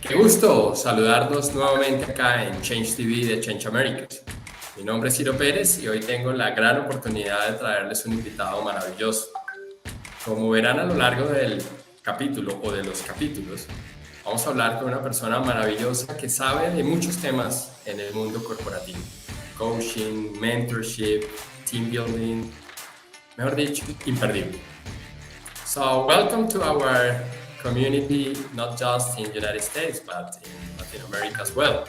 Qué gusto saludarnos nuevamente acá en Change TV de Change Americas. Mi nombre es Ciro Pérez y hoy tengo la gran oportunidad de traerles un invitado maravilloso. Como verán a lo largo del capítulo o de los capítulos, vamos a hablar con una persona maravillosa que sabe de muchos temas en el mundo corporativo. Coaching, mentorship, team building, mejor dicho, imperdible. So welcome to our community, not just in the United States, but in Latin America as well.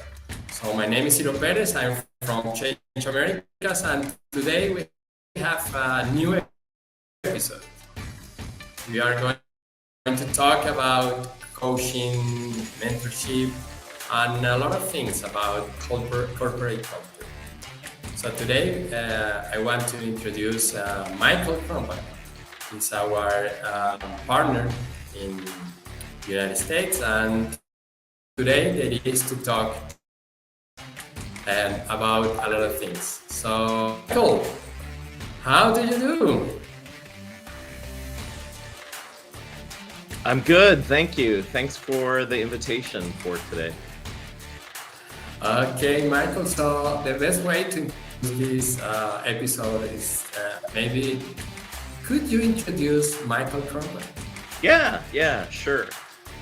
So my name is Ciro Perez, I'm from Change Americas, and today we have a new episode. We are going to talk about coaching, mentorship, and a lot of things about corporate culture. So today I want to introduce Michael Krumpak. He's our partner in the United States, and today there is to talk about a lot of things. So, Michael, how do you do? I'm good, thank you. Thanks for the invitation for today. Okay, Michael, so the best way to introduce this episode is maybe could you introduce Michael Krumpak? Yeah, sure.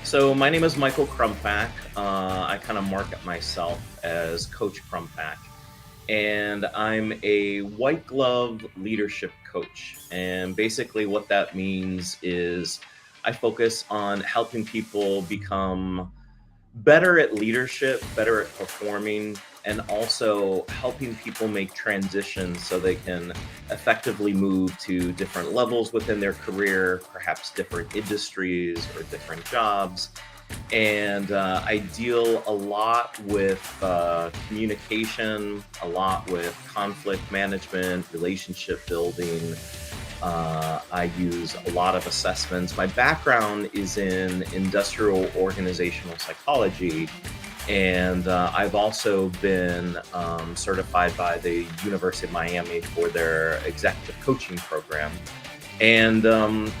So my name is Michael Krumpak. I kind of market myself as Coach Krumpak. And I'm a white glove leadership coach. And basically what that means is I focus on helping people become better at leadership, better at performing, and also helping people make transitions so they can effectively move to different levels within their career, perhaps different industries or different jobs. And I deal a lot with communication, a lot with conflict management, relationship building. I use a lot of assessments. My background is in industrial organizational psychology, and I've also been certified by the University of Miami for their executive coaching program. And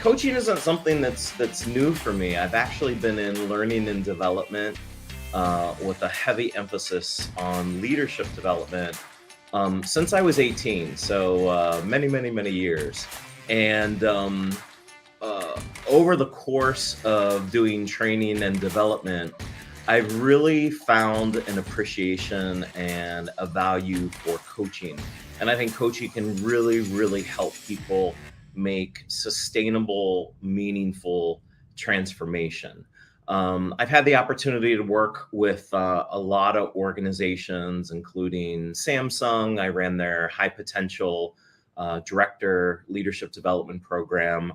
coaching isn't something that's new for me. I've actually been in learning and development with a heavy emphasis on leadership development since I was 18, so many years. And over the course of doing training and development, I've really found an appreciation and a value for coaching. And I think coaching can really help people make sustainable, meaningful transformation. I've had the opportunity to work with a lot of organizations, including Samsung. I ran their high potential director leadership development program.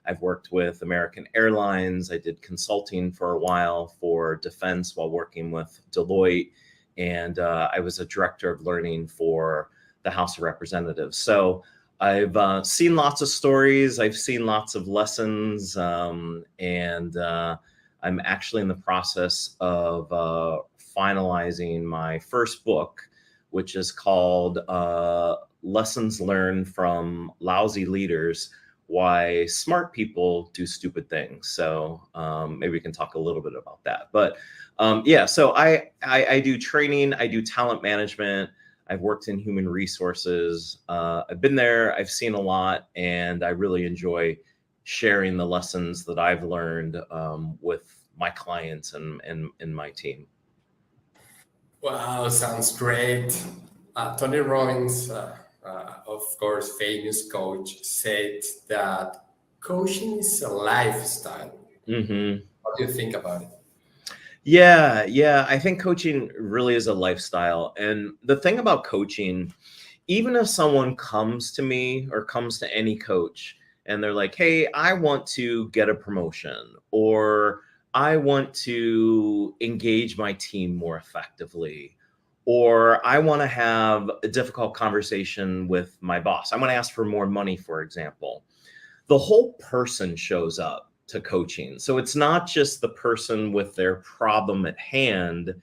I've worked with American Airlines. I did consulting for a while for defense while working with Deloitte. And I was a director of learning for the House of Representatives. So I've seen lots of stories. I've seen lots of lessons. And I'm actually in the process of finalizing my first book, which is called Lessons Learned from Lousy Leaders: Why Smart People Do Stupid Things. So maybe we can talk a little bit about that. But yeah, so I do training, I do talent management. I've worked in human resources. I've been there, I've seen a lot, and I really enjoy sharing the lessons that I've learned with my clients and my team. Wow, sounds great. Tony Robbins, of course, famous coach, said that coaching is a lifestyle. Mm-hmm. What do you think about it? Yeah. I think coaching really is a lifestyle. And the thing about coaching, even if someone comes to me or comes to any coach and they're like, hey, I want to get a promotion, or I want to engage my team more effectively, or I want to have a difficult conversation with my boss, I want to ask for more money, for example, the whole person shows up to coaching. So it's not just the person with their problem at hand.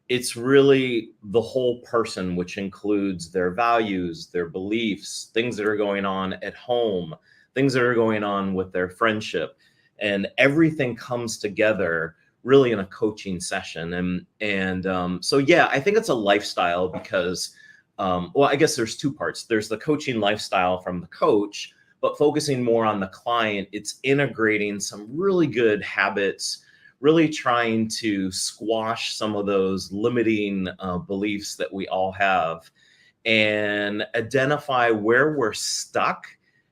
It's really the whole person, which includes their values, their beliefs, things that are going on at home, things that are going on with their friendship. And everything comes together really in a coaching session. So yeah, I think it's a lifestyle because, well, I guess there's two parts. There's the coaching lifestyle from the coach, but focusing more on the client, it's integrating some really good habits, really trying to squash some of those limiting beliefs that we all have and identify where we're stuck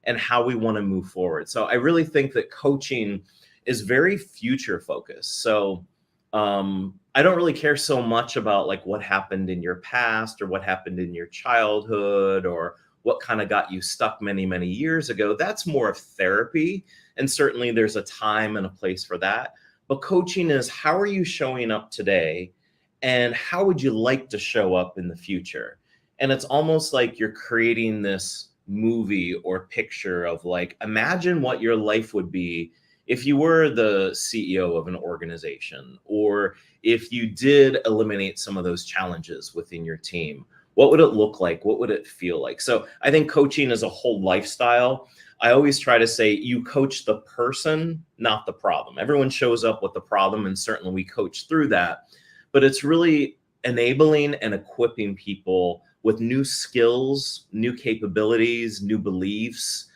and how we want to move forward. So I really think that coaching is very future focused. So I don't really care so much about like what happened in your past or what happened in your childhood or what kind of got you stuck many, many years ago. That's more of therapy. And certainly there's a time and a place for that. But coaching is, how are you showing up today? And how would you like to show up in the future? And it's almost like you're creating this movie or picture of like, imagine what your life would be if you were the CEO of an organization, or if you did eliminate some of those challenges within your team. What would it look like? What would it feel like? So I think coaching is a whole lifestyle. I always try to say you coach the person, not the problem. Everyone shows up with the problem, and certainly we coach through that. But it's really enabling and equipping people with new skills, new capabilities, new beliefs,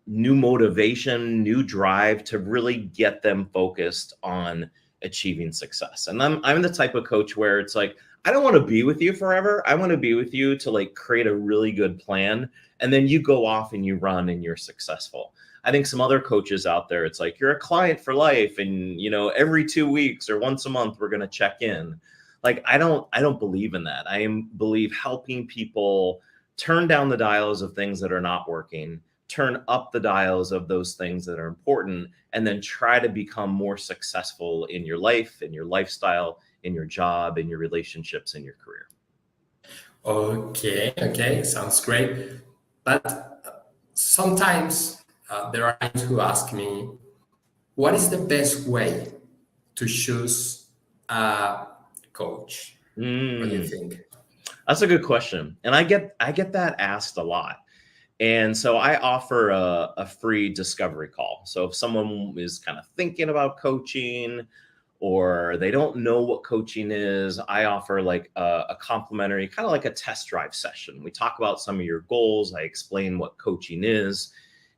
new motivation, new drive to really get them focused on achieving success. And I'm the type of coach where it's like, I don't want to be with you forever. I want to be with you to like create a really good plan. And then you go off and you run and you're successful. I think some other coaches out there, it's like, you're a client for life. And, you know, every 2 weeks or once a month, we're going to check in. Like, I don't believe in that. believe helping people turn down the dials of things that are not working, turn up the dials of those things that are important, and then try to become more successful in your life, in your lifestyle, in your job, in your relationships, in your career. Okay, sounds great. But sometimes there are clients who ask me, what is the best way to choose a coach? What do you think? That's a good question. And I get that asked a lot. And so I offer a free discovery call. So if someone is kind of thinking about coaching or they don't know what coaching is, I offer like a complimentary, kind of like a test drive session. We talk about some of your goals. I explain what coaching is,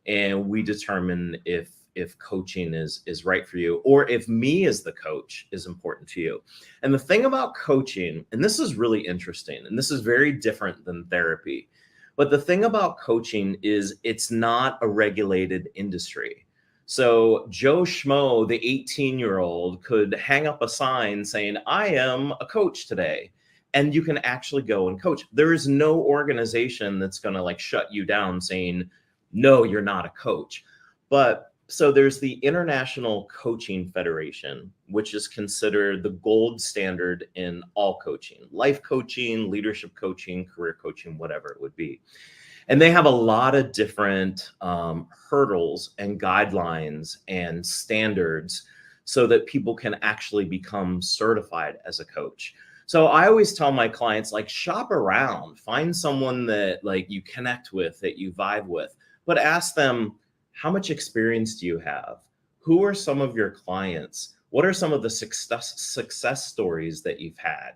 and we determine if coaching is right for you, or if me as the coach is important to you. And the thing about coaching, and this is really interesting, and this is very different than therapy, but the thing about coaching is it's not a regulated industry. So Joe Schmo, the 18-year-old, could hang up a sign saying, I am a coach today. And you can actually go and coach. There is no organization that's going to like shut you down saying, no, you're not a coach. But so there's the International Coaching Federation, which is considered the gold standard in all coaching, life coaching, leadership coaching, career coaching, whatever it would be. And they have a lot of different hurdles and guidelines and standards so that people can actually become certified as a coach. So I always tell my clients, like, shop around, find someone that like you connect with, that you vibe with, but ask them, how much experience do you have? Who are some of your clients? What are some of the success stories that you've had?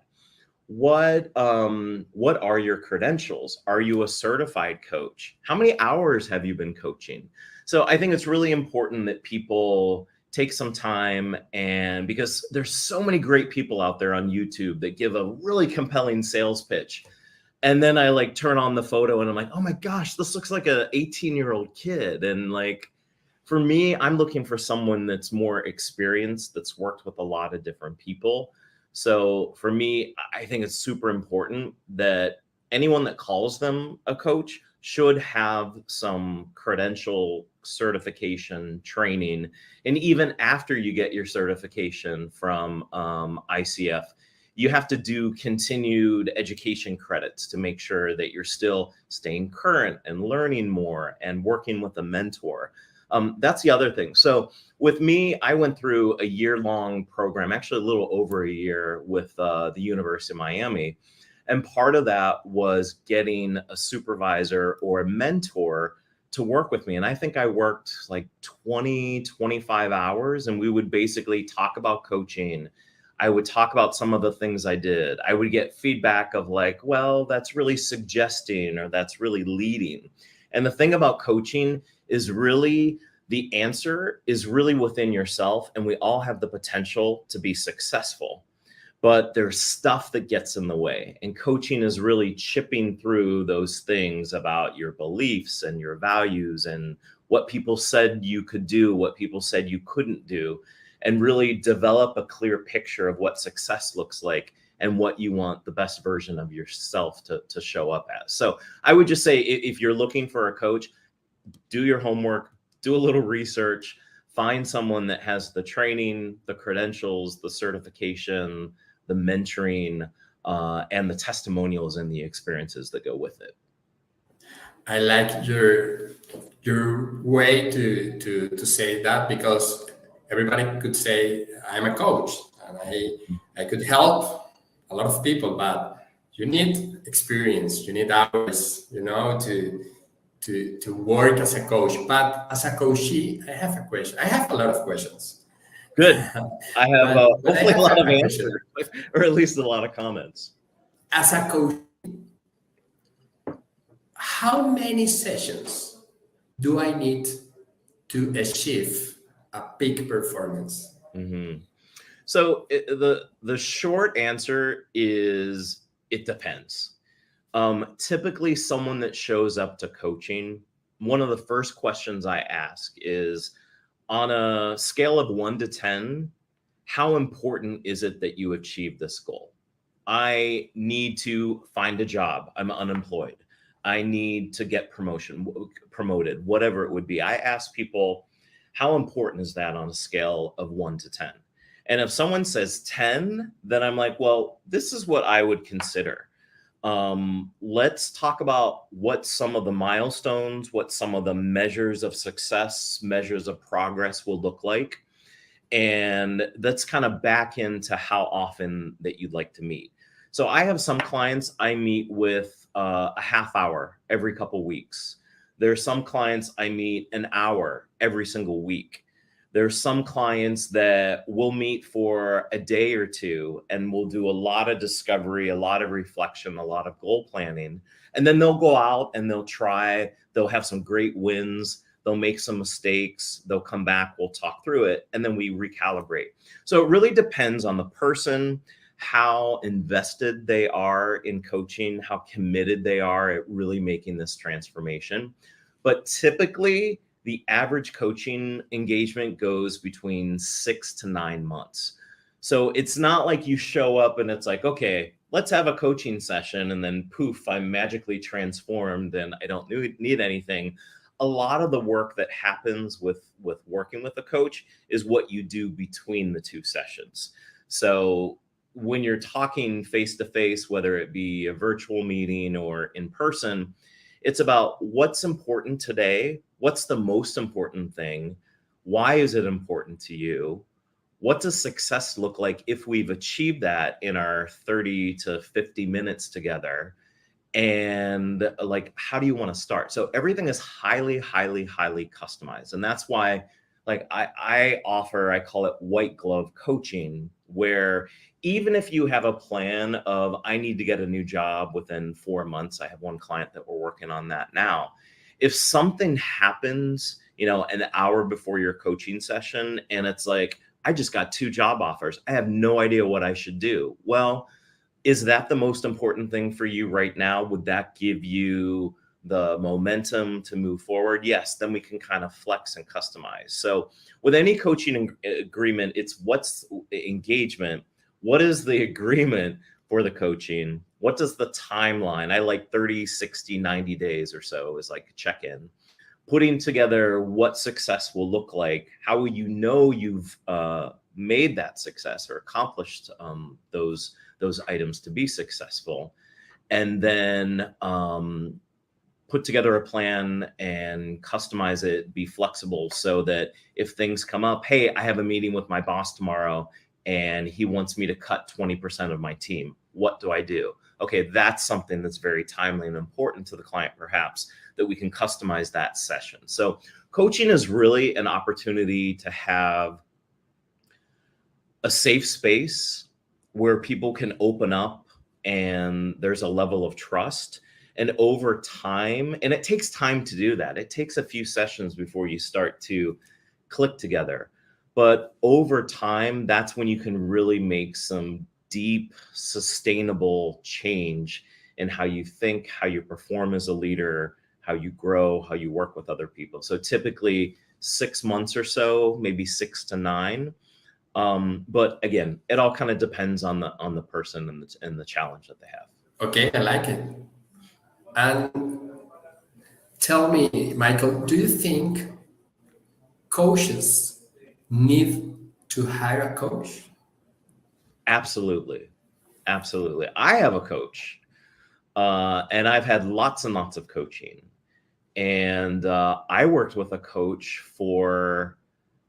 What are your credentials? Are you a certified coach? How many hours have you been coaching? So I think it's really important that people take some time, and because there's so many great people out there on YouTube that give a really compelling sales pitch. And then I like turn on the photo and I'm like, oh my gosh, this looks like a 18-year-old kid. And like, for me, I'm looking for someone that's more experienced, that's worked with a lot of different people. So for me, I think it's super important that anyone that calls them a coach should have some credential, certification, training. And even after you get your certification from ICF, you have to do continued education credits to make sure that you're still staying current and learning more and working with a mentor. That's the other thing. So with me, I went through a year-long program, actually a little over a year, with the University of Miami. And part of that was getting a supervisor or a mentor to work with me. And I think I worked like 20, 25 hours, and we would basically talk about coaching. I would talk about some of the things I did. I would get feedback of like, well, that's really suggesting, or that's really leading. And the thing about coaching is really the answer is really within yourself, and we all have the potential to be successful. But there's stuff that gets in the way. And coaching is really chipping through those things about your beliefs and your values and what people said you could do, what people said you couldn't do, and really develop a clear picture of what success looks like and what you want the best version of yourself to show up as. So I would just say, if you're looking for a coach, do your homework, do a little research, find someone that has the training, the credentials, the certification, the mentoring, and the testimonials and the experiences that go with it. I like your way to say that, because everybody could say I'm a coach and I could help a lot of people, but you need experience, you need hours, to work as a coach. But as a coachee, I have a question. I have a lot of questions. Good. I have But hopefully I a lot have of a answers, question. or at least a lot of comments. As a coach, how many sessions do I need to achieve a peak performance? Mm-hmm. So the short answer is it depends. Typically, someone that shows up to coaching, one of the first questions I ask is, on a scale of 1 to 10, how important is it that you achieve this goal? I need to find a job. I'm unemployed. I need to get promoted, whatever it would be. I ask people, how important is that on a scale of 1 to 10? And if someone says 10, then I'm like, well, this is what I would consider. Let's talk about what some of the milestones, what some of the measures of success, measures of progress will look like. And let's kind of back into how often that you'd like to meet. So I have some clients I meet with a half hour every couple weeks. There are some clients I meet an hour every single week. There's some clients that we'll meet for a day or two, and we'll do a lot of discovery, a lot of reflection, a lot of goal planning. And then they'll go out and they'll have some great wins. They'll make some mistakes. They'll come back. We'll talk through it, and then we recalibrate. So it really depends on the person, how invested they are in coaching, how committed they are at really making this transformation. But typically, the average coaching engagement goes between 6 to 9 months. So it's not like you show up and it's like, okay, let's have a coaching session, and then poof, I'm magically transformed and I don't need anything. A lot of the work that happens with working with a coach is what you do between the two sessions. So when you're talking face to face, whether it be a virtual meeting or in person, it's about what's important today. What's the most important thing? Why is it important to you? What does success look like if we've achieved that in our 30 to 50 minutes together? And like, how do you want to start? So everything is highly, highly, highly customized. And that's why, like, I call it white glove coaching, where even if you have a plan of, I need to get a new job within 4 months, I have one client that we're working on that now. If something happens, an hour before your coaching session, and it's like, I just got 2 job offers, I have no idea what I should do. Well, is that the most important thing for you right now? Would that give you the momentum to move forward? Yes, then we can kind of flex and customize. So with any coaching agreement, it's what's the engagement? What is the agreement for the coaching? What does the timeline? I like 30, 60, 90 days or so is like a check-in. Putting together what success will look like. How will you know you've made that success or accomplished those items to be successful? And then put together a plan and customize it, be flexible, so that if things come up, hey, I have a meeting with my boss tomorrow and he wants me to cut 20% of my team. What do I do? okay, that's something that's very timely and important to the client, perhaps, that we can customize that session. So coaching is really an opportunity to have a safe space where people can open up and there's a level of trust. And over time, and it takes time to do that. It takes a few sessions before you start to click together. But over time, that's when you can really make some deep, sustainable change in how you think, how you perform as a leader, how you grow, how you work with other people. So typically 6 months or so, maybe 6 to 9. But again, it all kind of depends on the person and the challenge that they have. Okay, I like it. And tell me, Michael, do you think coaches need to hire a coach? Absolutely. Absolutely. I have a coach, and I've had lots and lots of coaching. And I worked with a coach for,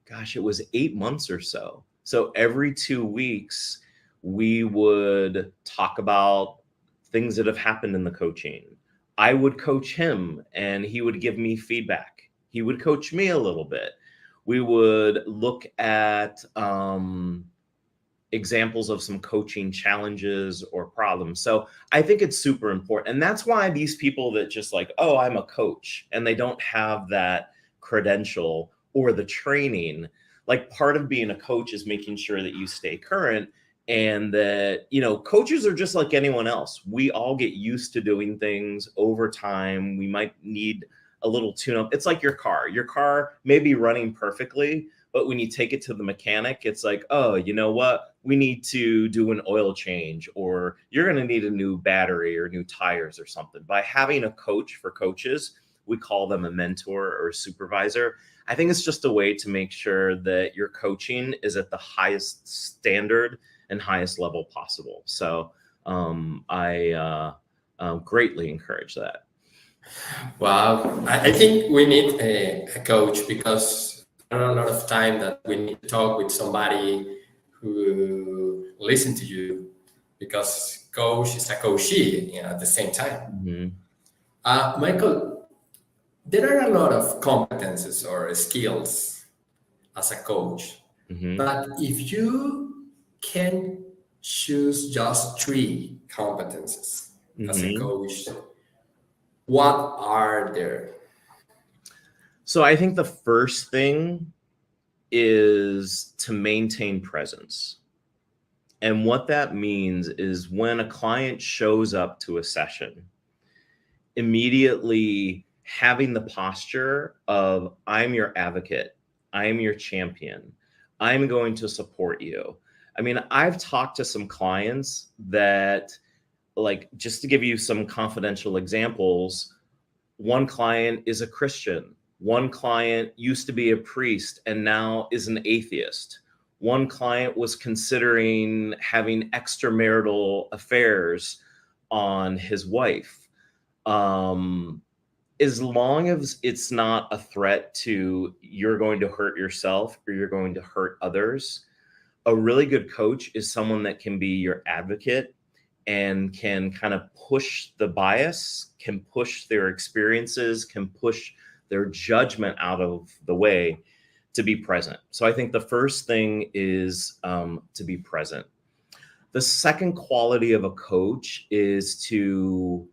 gosh, it was 8 months or so. So every 2 weeks, we would talk about things that have happened in the coaching. I would coach him and he would give me feedback. He would coach me a little bit. We would look at examples of some coaching challenges or problems. So I think it's super important. And that's why these people that just like, oh, I'm a coach, and they don't have that credential or the training, like part of being a coach is making sure that you stay current, and that, you know, coaches are just like anyone else. We all get used to doing things over time. We might need a little tune up. It's like your car. Your car may be running perfectly, but when you take it to the mechanic, it's like, oh, you know what? We need to do an oil change, or you're going to need a new battery or new tires or something. By having a coach for coaches, we call them a mentor or a supervisor. I think it's just a way to make sure that your coaching is at the highest standard and highest level possible. So I greatly encourage that. Wow, I think we need a coach, because there are a lot of time that we need to talk with somebody who listen to you, because coach is a coachee, you know, at the same time. Mhm. Michael, there are a lot of competences or skills as a coach, Mhm. but if you can choose just 3 competences as a Mhm. coach, what are there? So I think the first thing is to maintain presence. And what that means is when a client shows up to a session, immediately having the posture of, I'm your advocate, I am your champion, I'm going to support you. I mean, I've talked to some clients that, like, just to give you some confidential examples, one client is a Christian. One client used to be a priest and now is an atheist. One client was considering having extramarital affairs on his wife. As long as it's not a threat to you're going to hurt yourself or you're going to hurt others, a really good coach is someone that can be your advocate and can kind of push the bias, can push their experiences, can push their judgment out of the way to be present. So I think the first thing is to be present. The second quality of a coach is to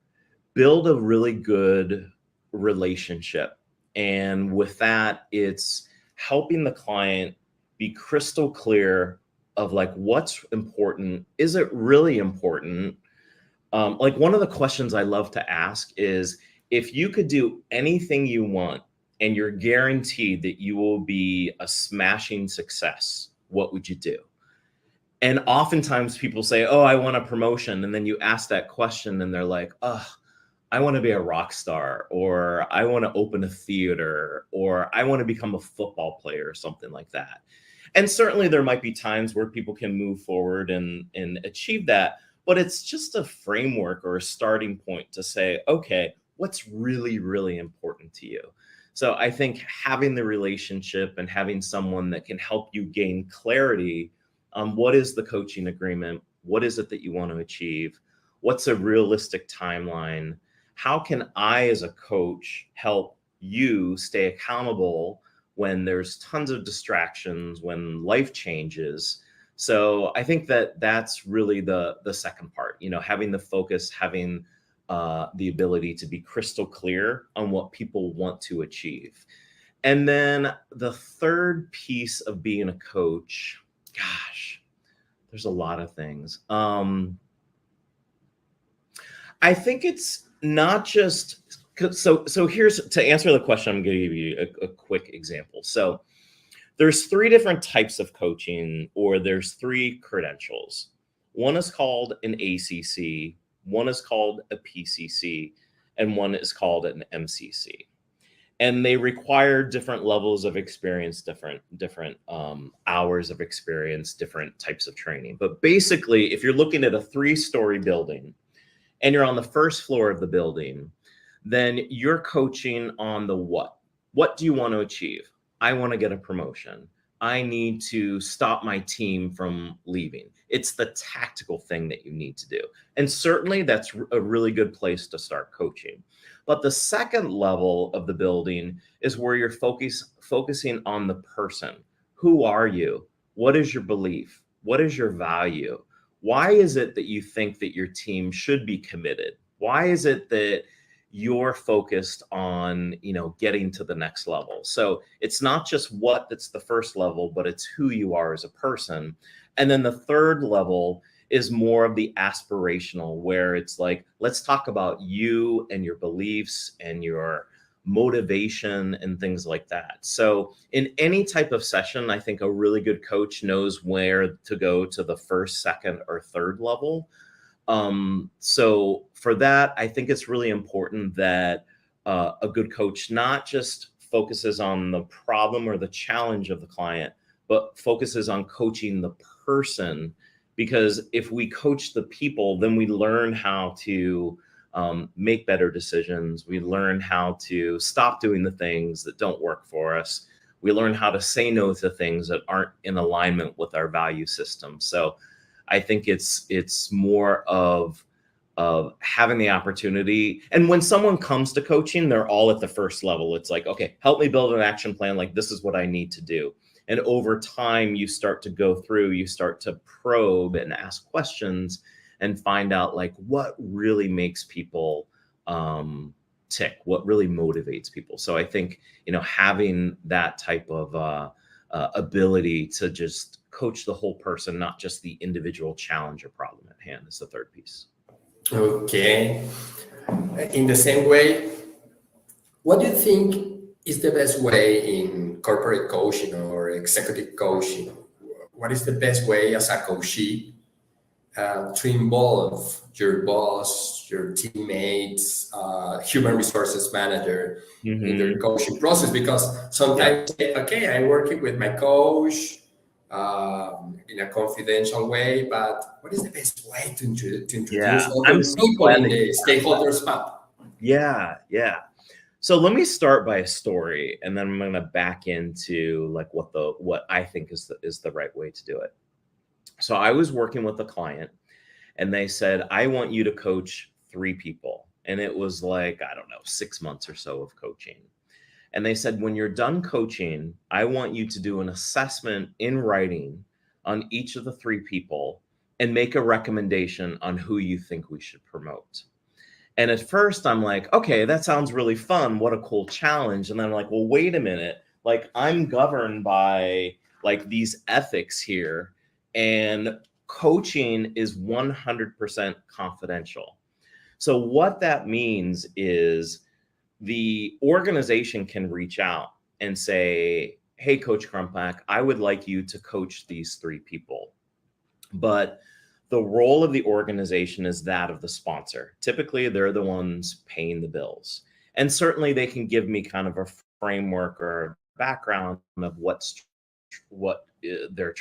build a really good relationship. And with that, it's helping the client be crystal clear of like what's important. Is it really important? Like one of the questions I love to ask is, if you could do anything you want and you're guaranteed that you will be a smashing success, what would you do? And oftentimes people say, oh, I want a promotion. And then you ask that question and they're like, oh, I want to be a rock star, or I want to open a theater, or I want to become a football player or something like that. And certainly there might be times where people can move forward and achieve that, but it's just a framework or a starting point to say, okay, what's really, really important to you? So I think having the relationship and having someone that can help you gain clarity on what is the coaching agreement, what is it that you want to achieve, What's a realistic timeline? How can I, as a coach, help you stay accountable when there's tons of distractions, when life changes? So I think that that's really the second part, you know, having the focus, having the ability to be crystal clear on what people want to achieve. And then the third piece of being a coach, gosh, there's a lot of things. I think it's not just so here's to answer the question, I'm going to give you a quick example. So there's three different types of coaching, or there's three credentials. One is called an ACC, one is called a PCC, and one is called an MCC. And they require different levels of experience, different hours of experience, different types of training. But basically, if you're looking at a 3-story building and you're on the first floor of the building, then you're coaching on the what. What do you want to achieve? I want to get a promotion. I need to stop my team from leaving. It's the tactical thing that you need to do. And certainly that's a really good place to start coaching. But the second level of the building is where you're focusing on the person. Who are you? What is your belief? What is your value? Why is it that you think that your team should be committed? Why is it that you're focused on, you know, getting to the next level? So it's not just what that's the first level, but it's who you are as a person. And then the third level is more of the aspirational, where it's like, let's talk about you and your beliefs and your motivation and things like that. So in any type of session, I think a really good coach knows where to go to the first, second, or third level. So for that, I think it's really important that a good coach not just focuses on the problem or the challenge of the client, but focuses on coaching the person. Because if we coach the people, then we learn how to make better decisions. We learn how to stop doing the things that don't work for us. We learn how to say no to things that aren't in alignment with our value system. So I think it's more of having the opportunity. And when someone comes to coaching, they're all at the first level. It's like, okay, help me build an action plan. Like, this is what I need to do. And over time, you start to go through, you start to probe and ask questions and find out like what really makes people tick, what really motivates people. So I think, you know, having that type of ability to just coach the whole person, not just the individual challenge or problem at hand, is the third piece. Okay. In the same way, what do you think is the best way in corporate coaching or executive coaching? What is the best way as a coachee to involve your boss, your teammates, human resources manager in their coaching process? Because sometimes, okay, I'm working with my coach in a confidential way, but what is the best way to introduce I'm other so people glad in that the stakeholders map? Yeah. So let me start by a story, and then I'm going to back into like what I think is the right way to do it. So I was working with a client, and they said, I want you to coach 3 people. And it was like, I don't know, 6 months or so of coaching. And they said, when you're done coaching, I want you to do an assessment in writing on each of the 3 people and make a recommendation on who you think we should promote. And at first I'm like, okay, that sounds really fun. What a cool challenge. And then I'm like, well, wait a minute. Like, I'm governed by like these ethics here, and coaching is 100% confidential. So what that means is the organization can reach out and say, hey, Coach Krumpak, I would like you to coach these 3 people. But the role of the organization is that of the sponsor. Typically, they're the ones paying the bills. And certainly they can give me kind of a framework or background of what they're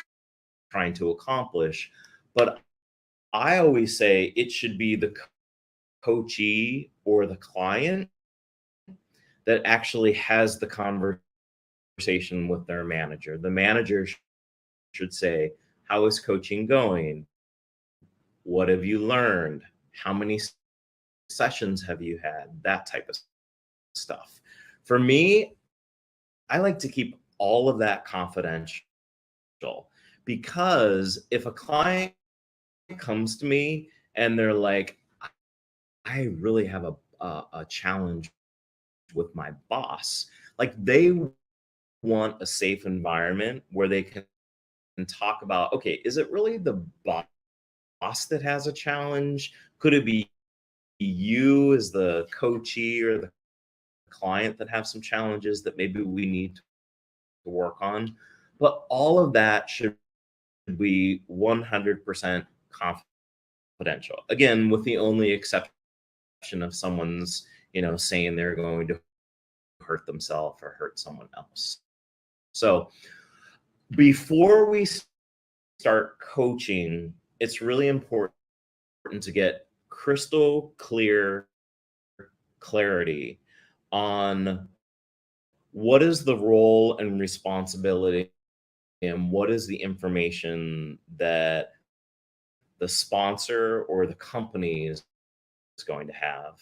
trying to accomplish. But I always say it should be the coachee or the client that actually has the conversation with their manager. The manager should say, how is coaching going? What have you learned? How many sessions have you had? That type of stuff. For me, I like to keep all of that confidential, because if a client comes to me and they're like, I really have a challenge with my boss, like they want a safe environment where they can talk about, okay, is it really the boss that has a challenge? Could it be you as the coachee or the client that have some challenges that maybe we need to work on? But all of that should be 100% confidential. Again, with the only exception of someone's, saying they're going to hurt themselves or hurt someone else. So before we start coaching, it's really important to get crystal clear clarity on what is the role and responsibility and what is the information that the sponsor or the company is going to have.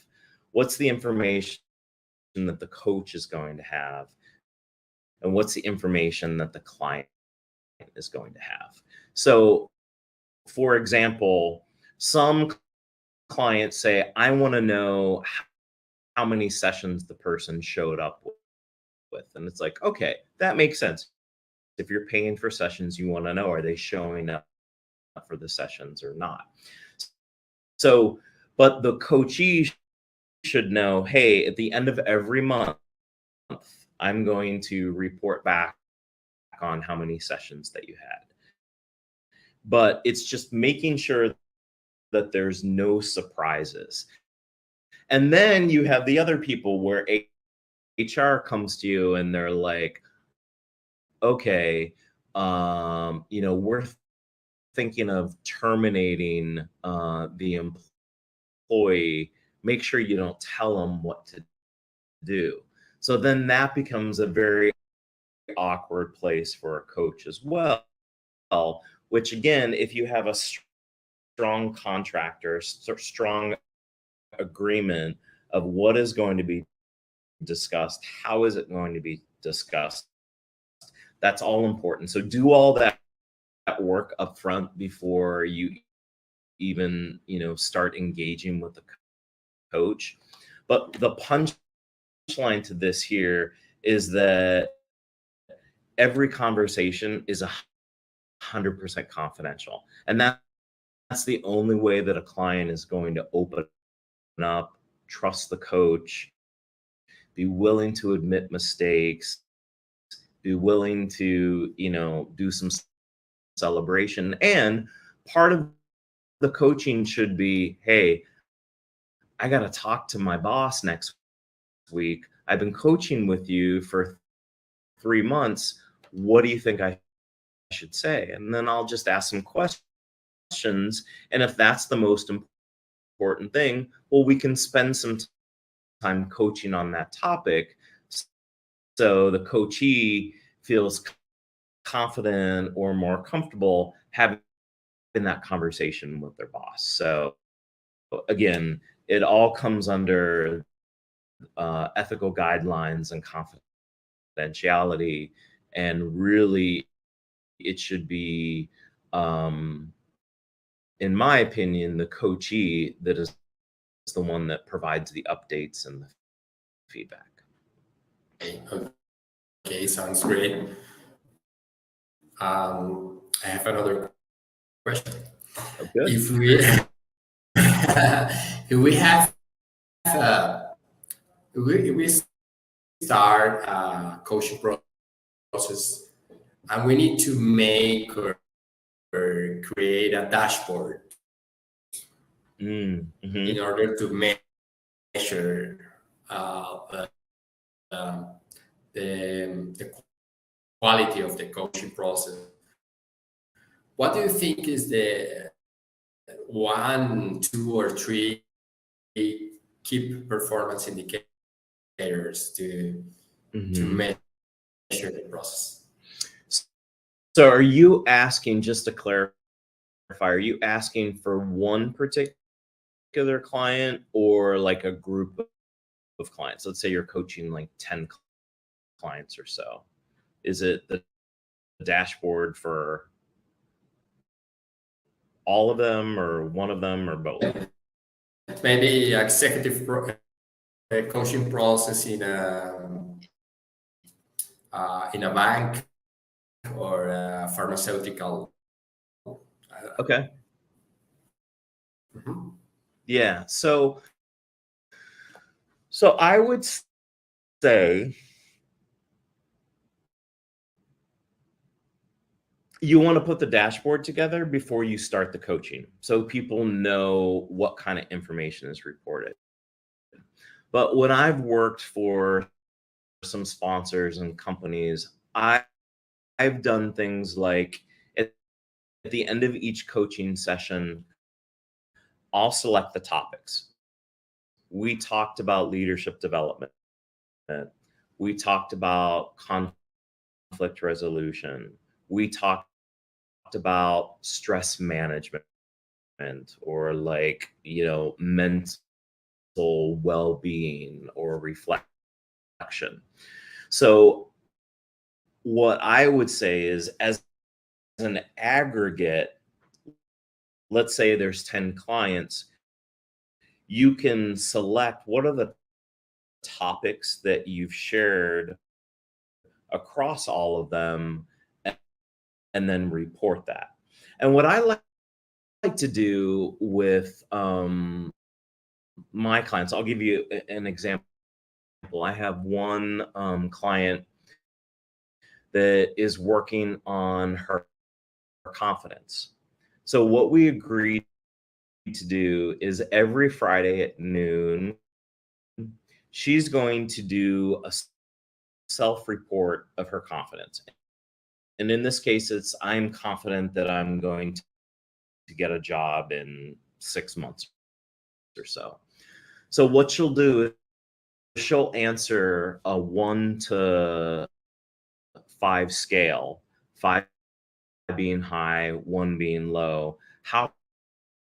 What's the information that the coach is going to have? And what's the information that the client is going to have? So, for example, some clients say, I want to know how many sessions the person showed up with. And it's like, okay, that makes sense. If you're paying for sessions, you want to know, are they showing up for the sessions or not? So, but the coachee should know, hey, at the end of every month, I'm going to report back on how many sessions that you had. But it's just making sure that there's no surprises. And then you have the other people where HR comes to you and they're like, okay, we're thinking of terminating the employee. Make sure you don't tell them what to do. So then that becomes a very awkward place for a coach as well, which again, if you have a strong contractor, strong agreement of what is going to be discussed, how is it going to be discussed, that's all important. So do all that work up front before you even start engaging with the coach. But the punchline to this here is that every conversation is 100% confidential, and that's the only way that a client is going to open up, trust the coach, be willing to admit mistakes, be willing to do some celebration. And part of the coaching should be, hey, I got to talk to my boss next week. I've been coaching with you for 3 months. What do you think I should say? And then I'll just ask some questions. And if that's the most important thing, well, we can spend some time coaching on that topic so the coachee feels confident or more comfortable having that conversation with their boss. So again, it all comes under ethical guidelines and confidentiality, and really it should be, in my opinion, the coachee that is the one that provides the updates and the feedback. Okay, sounds great. I have another question. Oh, good. If we if we have we start a coaching process and we need to make or create a dashboard in order to measure the quality of the coaching process. What do you think is the 1, 2, or 3 key performance indicators to measure the process? So are you asking, just to clarify, are you asking for one particular particular client or like a group of clients? Let's say you're coaching like 10 clients or so. Is it the dashboard for all of them or one of them or both? Maybe executive coaching process in a bank or a pharmaceutical. Okay. Mhm. Yeah. So I would say you want to put the dashboard together before you start the coaching so people know what kind of information is reported. But when I've worked for some sponsors and companies, I've done things like at the end of each coaching session, I'll select the topics. We talked about leadership development. We talked about conflict resolution. We talked about stress management or like, mental well-being or reflection. So what I would say is as an aggregate, let's say there's 10 clients, you can select what are the topics that you've shared across all of them and then report that. And what I like to do with my clients, I'll give you an example. I have one client that is working on her confidence. So what we agreed to do is every Friday at noon, she's going to do a self-report of her confidence. And in this case, it's I'm confident that I'm going to get a job in 6 months or so. So what she'll do is she'll answer a 1 to 5 scale, 5 being high, 1 being low. How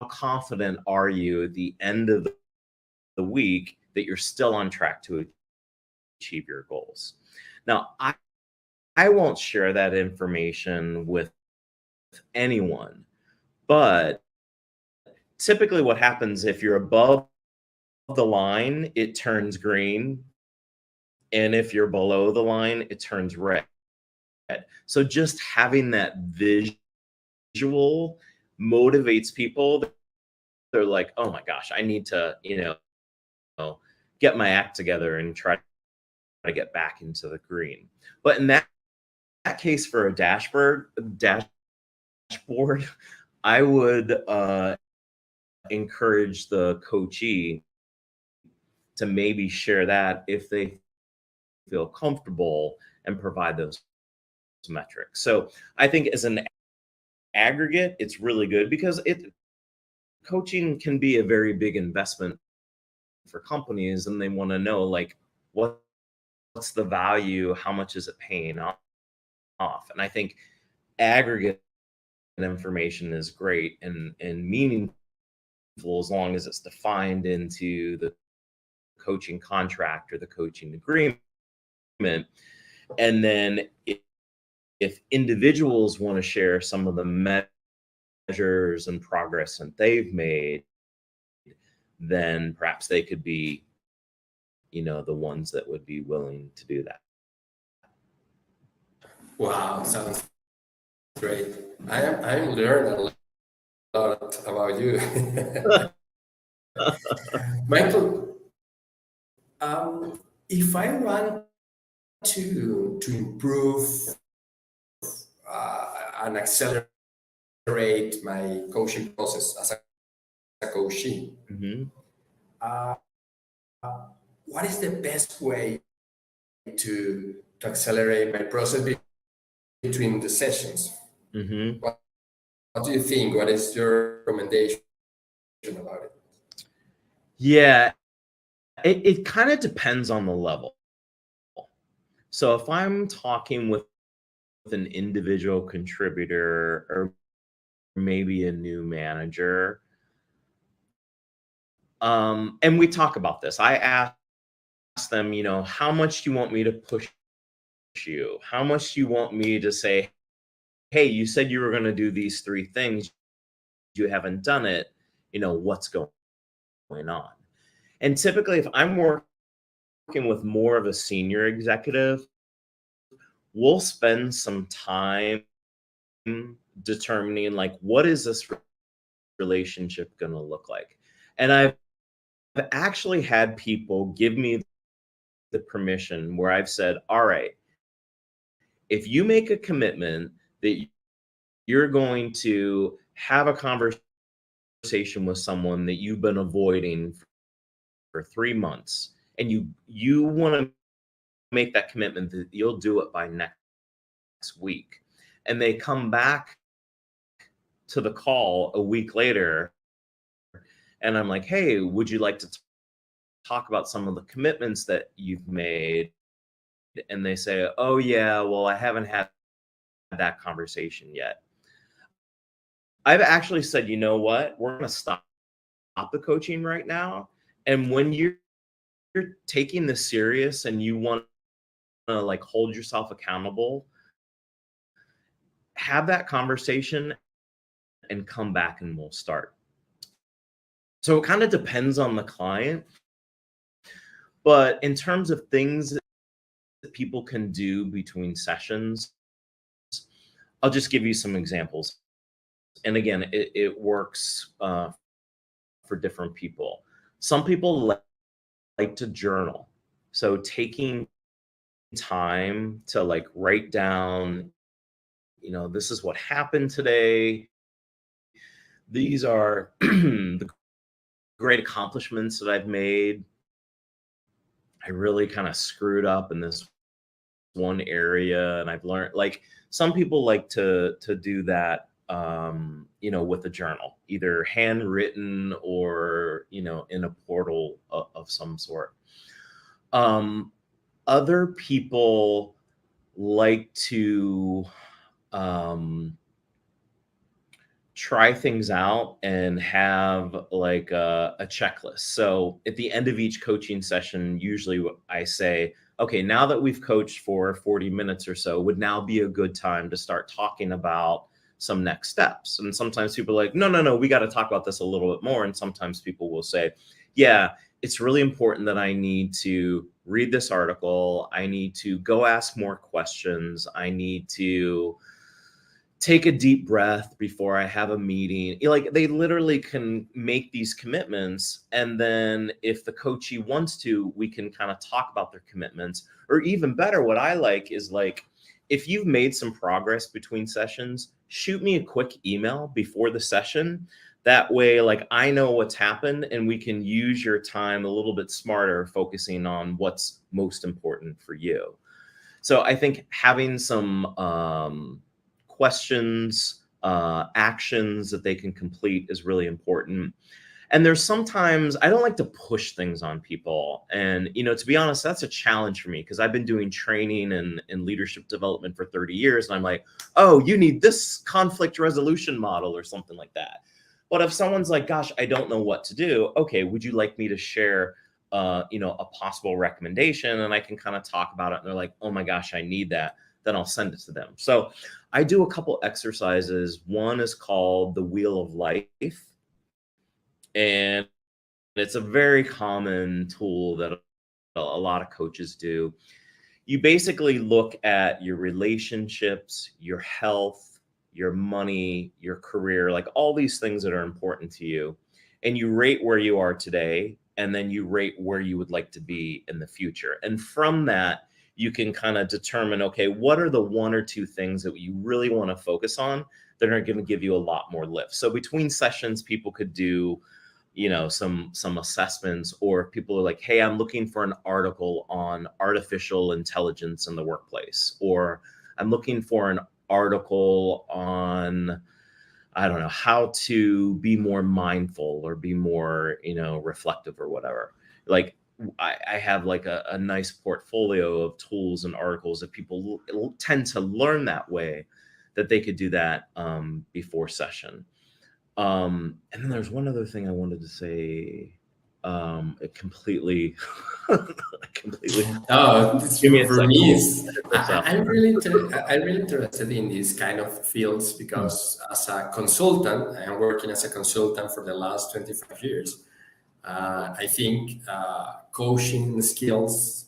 confident are you at the end of the week that you're still on track to achieve your goals? Now, I won't share that information with anyone, but typically what happens if you're above the line, it turns green. And if you're below the line, it turns red. So just having that visual motivates people. They're like, oh my gosh, I need to, get my act together and try to get back into the green. But in that case, for a dashboard, I would encourage the coachee to maybe share that if they feel comfortable and provide those metrics. So I think as an aggregate, it's really good because coaching can be a very big investment for companies, and they want to know like what's the value, how much is it paying off. And I think aggregate information is great and meaningful as long as it's defined into the coaching contract or the coaching agreement. And then if individuals want to share some of the measures and progress that they've made, then perhaps they could be, the ones that would be willing to do that. Wow, sounds great. I'm learning a lot about you. Michael, if I want to improve and accelerate my coaching process as a coachee, Mhm. uh, what is the best way to accelerate my process between the sessions? Mhm. What do you think? What is your recommendation about it? Yeah, it kind of depends on the level. So if I'm talking with an individual contributor or maybe a new manager, And we talk about this. I ask them, you know, how much do you want me to push you? How much do you want me to say, hey, you said you were going to do these 3 things, you haven't done it, you know, what's going on? And typically, if I'm working with more of a senior executive, we'll spend some time determining, like, what is this relationship going to look like? And I've actually had people give me the permission where I've said, all right, if you make a commitment that you're going to have a conversation with someone that you've been avoiding for 3 months, and you want to make that commitment that you'll do it by next week, and they come back to the call a week later, and I'm like, hey, would you like to talk about some of the commitments that you've made? And they say, oh yeah, well, I haven't had that conversation yet. I've actually said, you know what, we're going to stop the coaching right now, and when you're taking this serious and you want to, like, hold yourself accountable, have that conversation and come back and we'll start. So it kind of depends on the client, but in terms of things that people can do between sessions, I'll just give you some examples. And again, it works for different people. Some people like to journal. So taking time to, like, write down, you know, this is what happened today. These are the great accomplishments that I've made. I really kind of screwed up in this one area, and I've learned, like, some people like to do that, you know, with a journal, either handwritten or, you know, in a portal of some sort. Other people like to try things out and have, like, a checklist. So at the end of each coaching session, usually I say, okay, now that we've coached for 40 minutes or so, would now be a good time to start talking about some next steps? And sometimes people are like, no, we got to talk about this a little bit more. And sometimes people will say, yeah, it's really important that I need to read this article. I need to go ask more questions. I need to take a deep breath before I have a meeting. Like, they literally can make these commitments. And then if the coachee wants to, we can kind of talk about their commitments. Or even better, what I like is, like, if you've made some progress between sessions, shoot me a quick email before the session. That way, like, I know what's happened and we can use your time a little bit smarter, focusing on what's most important for you. So I think having some questions, actions that they can complete is really important. And there's sometimes I don't like to push things on people. And, you know, to be honest, that's a challenge for me, because I've been doing training and leadership development for 30 years. And I'm like, oh, you need this conflict resolution model or something like that. But if someone's like, gosh, I don't know what to do. Okay, would you like me to share, you know, a possible recommendation? And I can kind of talk about it. And they're like, oh my gosh, I need that. Then I'll send it to them. So I do a couple exercises. One is called the Wheel of Life. And it's a very common tool that a lot of coaches do. You basically look at your relationships, your health, your money, your career, like all these things that are important to you, and you rate where you are today, and then you rate where you would like to be in the future. And from that, you can kind of determine, okay, what are the 1 or 2 things that you really want to focus on that are going to give you a lot more lift? So between sessions, people could do, you know, some assessments, or people are like, hey, I'm looking for an article on artificial intelligence in the workplace, or I'm looking for an article on, I don't know, how to be more mindful or be more, you know, reflective or whatever. Like, I have like a nice portfolio of tools and articles that people tend to learn that way, that they could do that before session. And then there's one other thing I wanted to say. It completely, completely. Oh, Give me a for second. me, is This up. I'm really interested in these kind of fields because as a consultant, I am working as a consultant for the last 25 years. I think coaching skills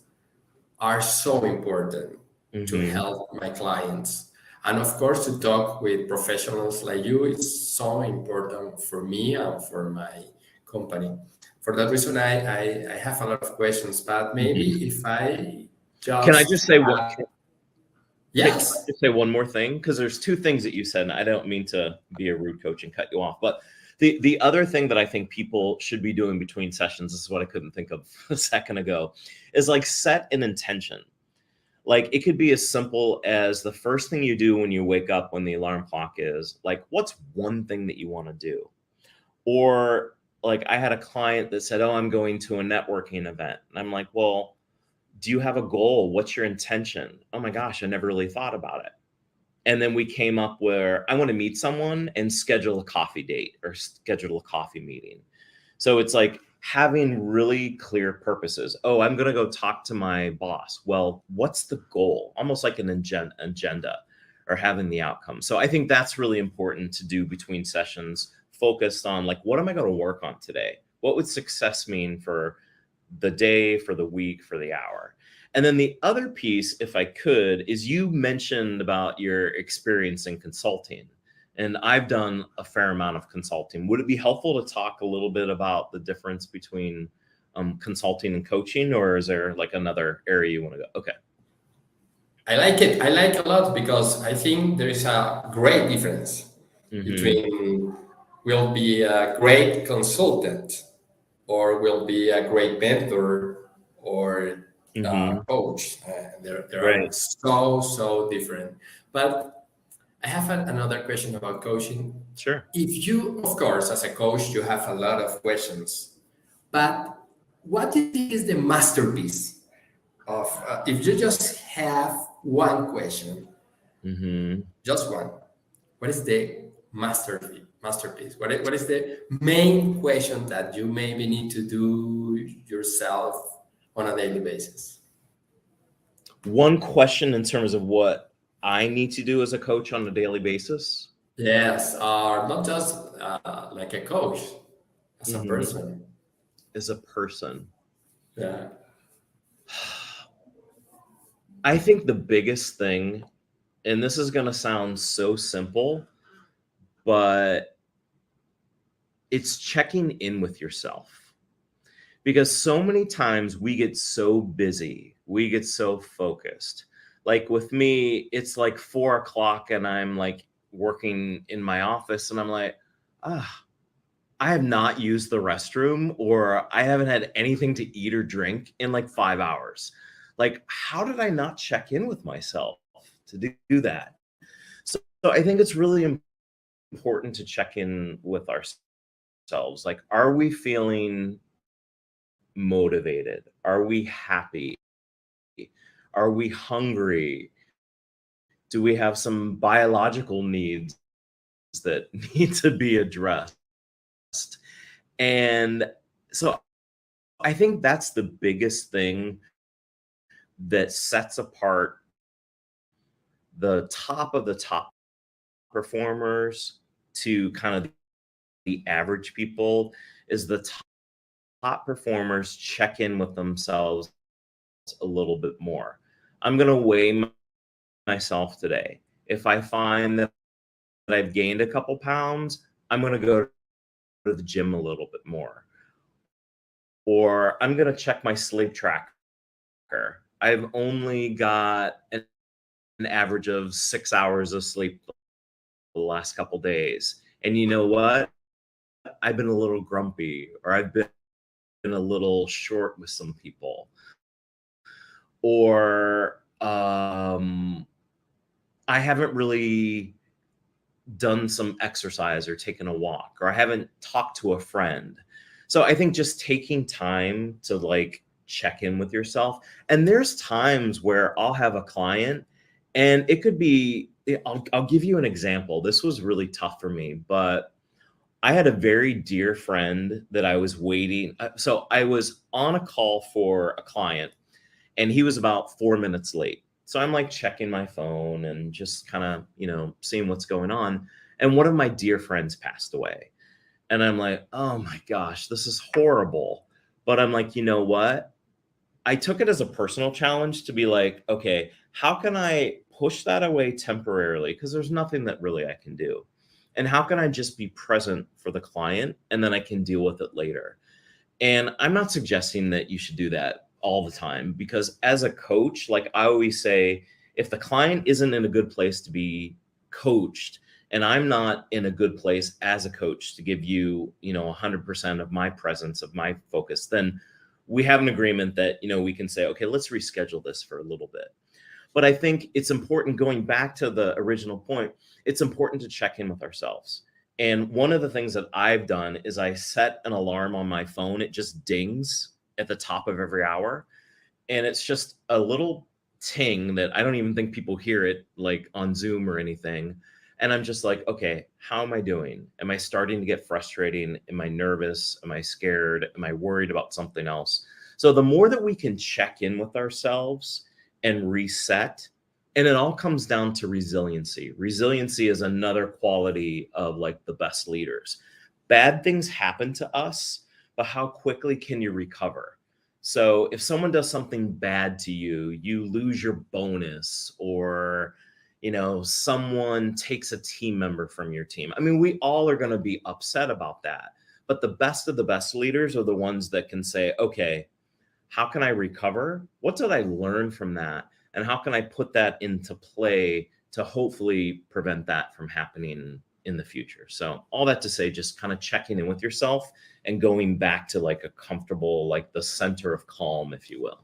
are so important to Mm-hmm. help my clients. And of course, to talk with professionals like you is so important for me and for my company. For that reason, I have a lot of questions, but Mm-hmm. maybe if I Can I just just say what? have, Can I yes, just say one more thing? Because there's two things that you said, and I don't mean to be a rude coach and cut you off, but the other thing that I think people should be doing between sessions, this is what I couldn't think of a second ago, is like set an intention. Like it could be as simple as the first thing you do when you wake up when the alarm clock is like, what's one thing that you want to do? Or like I had a client that said, oh, I'm going to a networking event. And I'm like, well, do you have a goal? What's your intention? Oh my gosh, I never really thought about it. And then we came up where I want to meet someone and schedule a coffee date or schedule a coffee meeting. So it's like having really clear purposes. Oh, I'm going to go talk to my boss. Well, what's the goal? Almost like an agenda or having the outcome. So I think that's really important to do between sessions, focused on like, what am I going to work on today? What would success mean for the day, for the week, for the hour? And then the other piece, if I could, is you mentioned about your experience in consulting. And I've done a fair amount of consulting. Would it be helpful to talk a little bit about the difference between consulting and coaching, or is there like another area you want to go? Okay. I like it. I like a lot because I think there is a great difference Mm-hmm. between will be a great consultant or will be a great mentor or Mm-hmm. coach. They are Right. so different. But I have another question about coaching. Sure. If you, of course, as a coach, you have a lot of questions, but what do you think is the masterpiece of, if you just have one question, Mm-hmm. just one, what is the masterpiece? What is the main question that you maybe need to do yourself on a daily basis? One question in terms of what I need to do as a coach on a daily basis. Yes, or not just like a coach, as a Mm-hmm. person. As a person. Yeah. I think the biggest thing, and this is going to sound so simple, but it's checking in with yourself. Because so many times we get so busy, we get so focused. Like with me, it's like 4 o'clock and I'm like working in my office and I'm like, ah, I have not used the restroom or I haven't had anything to eat or drink in like 5 hours. Like, how did I not check in with myself to do that? So I think it's really important to check in with ourselves. Like, are we feeling motivated? Are we happy? Are we hungry? Do we have some biological needs that need to be addressed? And so I think that's the biggest thing that sets apart the top of the top performers to kind of the average people is the top performers check in with themselves a little bit more. I'm going to weigh myself today. If I find that I've gained a couple pounds, I'm going to go to the gym a little bit more. Or I'm going to check my sleep tracker. I've only got an average of 6 hours of sleep the last couple days. And you know what? I've been a little grumpy or I've been a little short with some people. Or I haven't really done some exercise or taken a walk, or I haven't talked to a friend. So I think just taking time to like check in with yourself. And there's times where I'll have a client and it could be, I'll give you an example. This was really tough for me, but I had a very dear friend that I was waiting. So I was on a call for a client and he was about 4 minutes late. So I'm like checking my phone and just kind of, seeing what's going on. And one of my dear friends passed away. And I'm like, oh my gosh, this is horrible. But I'm like, you know what? I took it as a personal challenge to be like, okay, how can I push that away temporarily? Because there's nothing that really I can do. And how can I just be present for the client and then I can deal with it later? And I'm not suggesting that you should do that all the time, because as a coach, like I always say, if the client isn't in a good place to be coached, and I'm not in a good place as a coach to give you, 100% of my presence, of my focus, then we have an agreement that, we can say, okay, let's reschedule this for a little bit. But I think it's important, going back to the original point, it's important to check in with ourselves. And one of the things that I've done is I set an alarm on my phone. It just dings at the top of every hour. And it's just a little ting that I don't even think people hear it, like on Zoom or anything. And I'm just like, okay, how am I doing? Am I starting to get frustrating? Am I nervous? Am I scared? Am I worried about something else? So the more that we can check in with ourselves and reset, and it all comes down to resiliency. Resiliency is another quality of like the best leaders. Bad things happen to us, but how quickly can you recover? So if someone does something bad to you, you lose your bonus, or someone takes a team member from your team. I mean, we all are going to be upset about that. But the best of the best leaders are the ones that can say, okay, how can I recover? What did I learn from that? And how can I put that into play to hopefully prevent that from happening in the future? So all that to say, just kind of checking in with yourself and going back to like a comfortable, like the center of calm, if you will.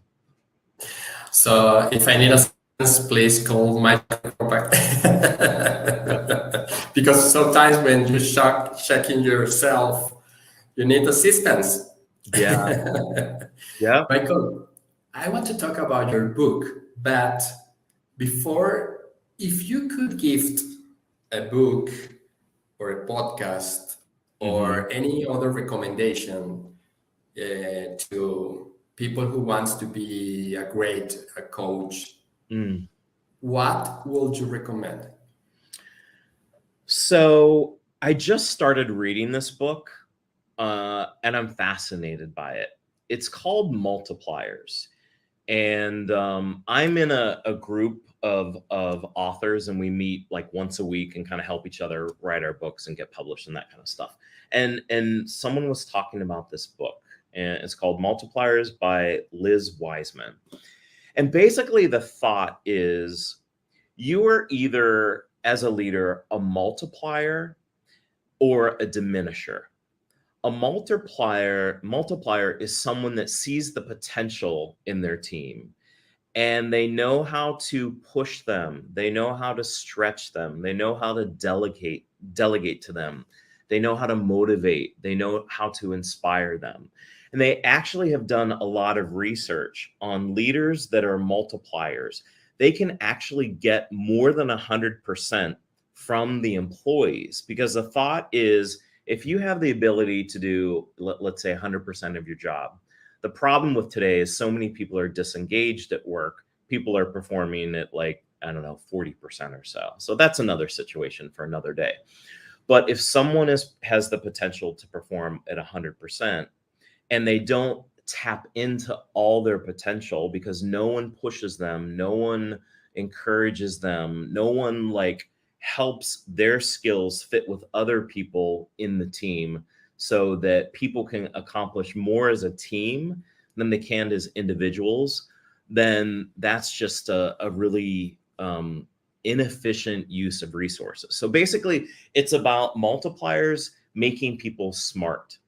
So if I need assistance, please call Michael Krumpak. Because sometimes when you checking yourself, you need assistance. Yeah. Yeah. Michael, I want to talk about your book, but before, if you could gift a book or a podcast or any other recommendation to people who wants to be a coach, what would you recommend? So I just started reading this book, and I'm fascinated by it. It's called Multipliers. And I'm in a group of authors, and we meet like once a week and kind of help each other write our books and get published and that kind of stuff. And someone was talking about this book, and it's called Multipliers by Liz Wiseman. And basically the thought is, you are either, as a leader, a multiplier or a diminisher. A multiplier is someone that sees the potential in their team, and they know how to push them. They know how to stretch them. They know how to delegate to them. They know how to motivate. They know how to inspire them. And they actually have done a lot of research on leaders that are multipliers. They can actually get more than 100% from the employees, because the thought is, if you have the ability to do, let's say 100% of your job, the problem with today is so many people are disengaged at work. People are performing at like, I don't know, 40% or so. So that's another situation for another day. But if someone has the potential to perform at 100% and they don't tap into all their potential because no one pushes them, no one encourages them, no one like helps their skills fit with other people in the team, so that people can accomplish more as a team than they can as individuals, then that's just a really inefficient use of resources. So basically, it's about multipliers making people smart.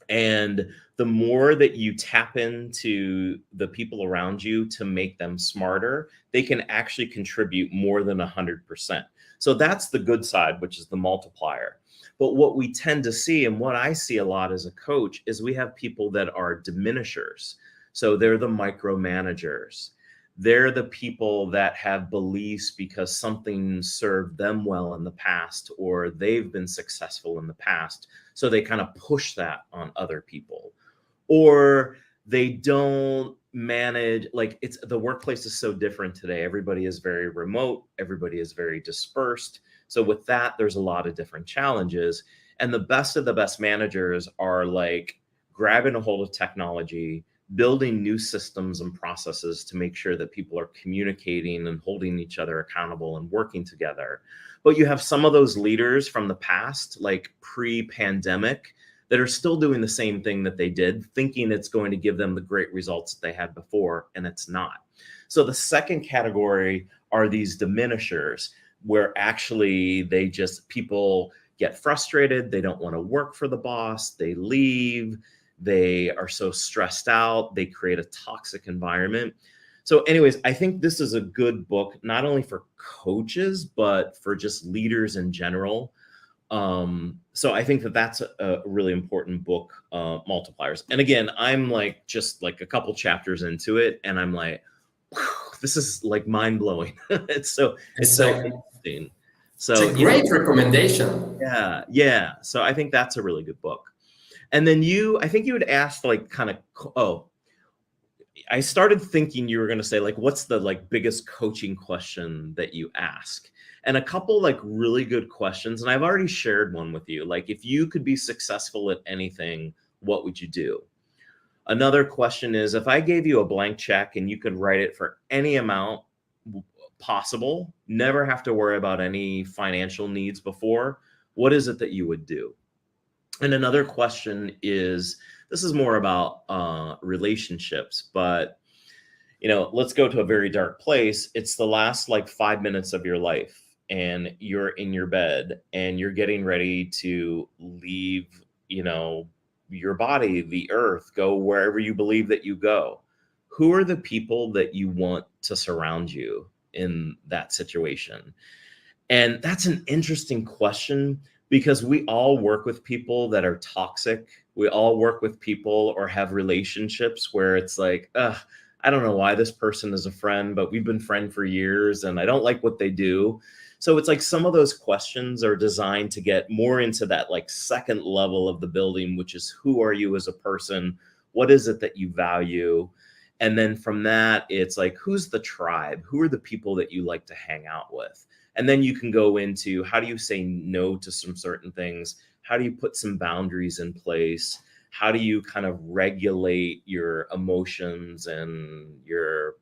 And the more that you tap into the people around you to make them smarter, they can actually contribute more than 100%. So that's the good side, which is the multiplier. But what we tend to see, and what I see a lot as a coach, is we have people that are diminishers. So they're the micromanagers. They're the people that have beliefs because something served them well in the past, or they've been successful in the past. So they kind of push that on other people. Or they don't manage, like, it's the workplace is so different today. Everybody is very remote, everybody is very dispersed. So with that, there's a lot of different challenges. And the best of the best managers are like grabbing a hold of technology, building new systems and processes to make sure that people are communicating and holding each other accountable and working together. But you have some of those leaders from the past, like pre-pandemic, that are still doing the same thing that they did, thinking it's going to give them the great results that they had before, and it's not. So the second category are these diminishers, where actually people get frustrated, they don't want to work for the boss, they leave, they are so stressed out, they create a toxic environment. So anyways, I think this is a good book, not only for coaches, but for just leaders in general. So I think that that's a really important book, Multipliers. And again, I'm like just like a couple chapters into it, and I'm like, this is like mind blowing. it's so interesting. So it's a great recommendation. yeah. So I think that's a really good book. And then I think you had asked like kind of, I started thinking you were going to say like, what's the like biggest coaching question that you ask? And a couple like really good questions. And I've already shared one with you. Like, if you could be successful at anything, what would you do? Another question is, if I gave you a blank check and you could write it for any amount possible, never have to worry about any financial needs before, what is it that you would do? And another question is, this is more about relationships, but let's go to a very dark place. It's the last like 5 minutes of your life, and you're in your bed and you're getting ready to leave, your body, the earth, go wherever you believe that you go. Who are the people that you want to surround you in that situation? And that's an interesting question, because we all work with people that are toxic. We all work with people or have relationships where it's like, I don't know why this person is a friend, but we've been friends for years and I don't like what they do. So it's like some of those questions are designed to get more into that like second level of the building, which is, who are you as a person? What is it that you value? And then from that, it's like, who's the tribe? Who are the people that you like to hang out with? And then you can go into, how do you say no to some certain things? How do you put some boundaries in place? How do you kind of regulate your emotions and your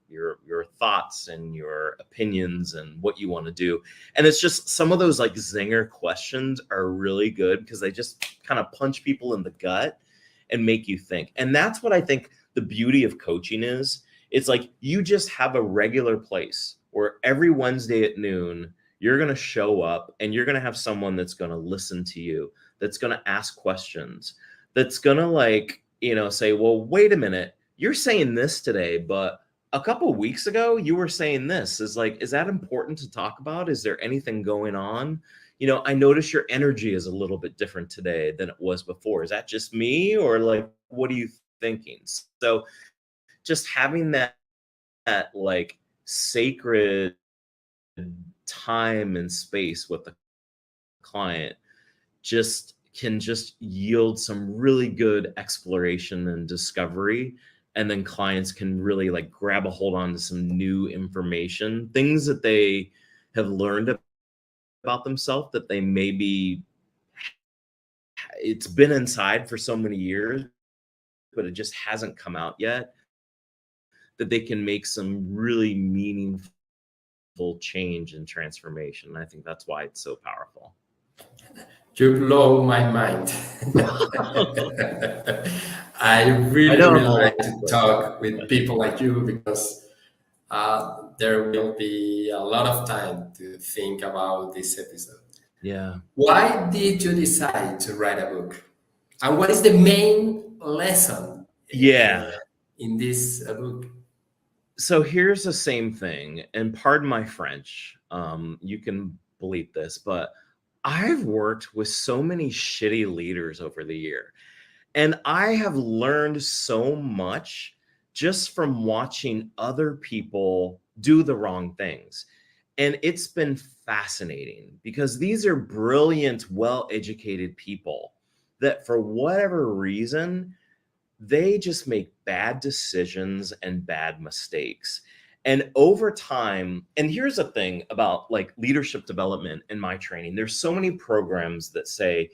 thoughts and your opinions and what you want to do? And it's just, some of those like zinger questions are really good because they just kind of punch people in the gut and make you think. And that's what I think the beauty of coaching is. It's like, you just have a regular place where every Wednesday at noon, you're going to show up and you're going to have someone that's going to listen to you, that's going to ask questions, that's going to like, say, well, wait a minute, you're saying this today, but a couple of weeks ago, you were saying this. Is that important to talk about? Is there anything going on? I notice your energy is a little bit different today than it was before. Is that just me, or like, what are you thinking? So just having that like sacred time and space with the client can yield some really good exploration and discovery. And then clients can really like grab a hold on to some new information, things that they have learned about themselves that they maybe, it's been inside for so many years, but it just hasn't come out yet, that they can make some really meaningful change and transformation. And I think that's why it's so powerful. You blow my mind. I really like to talk with people like you, because there will be a lot of time to think about this episode. Yeah. Why did you decide to write a book? And what is the main lesson in this book? So here's the same thing, and pardon my French, you can bleep this, but I've worked with so many shitty leaders over the year, and I have learned so much just from watching other people do the wrong things. And it's been fascinating because these are brilliant, well-educated people that for whatever reason, they just make bad decisions and bad mistakes. And over time, and here's the thing about like leadership development in my training, there's so many programs that say,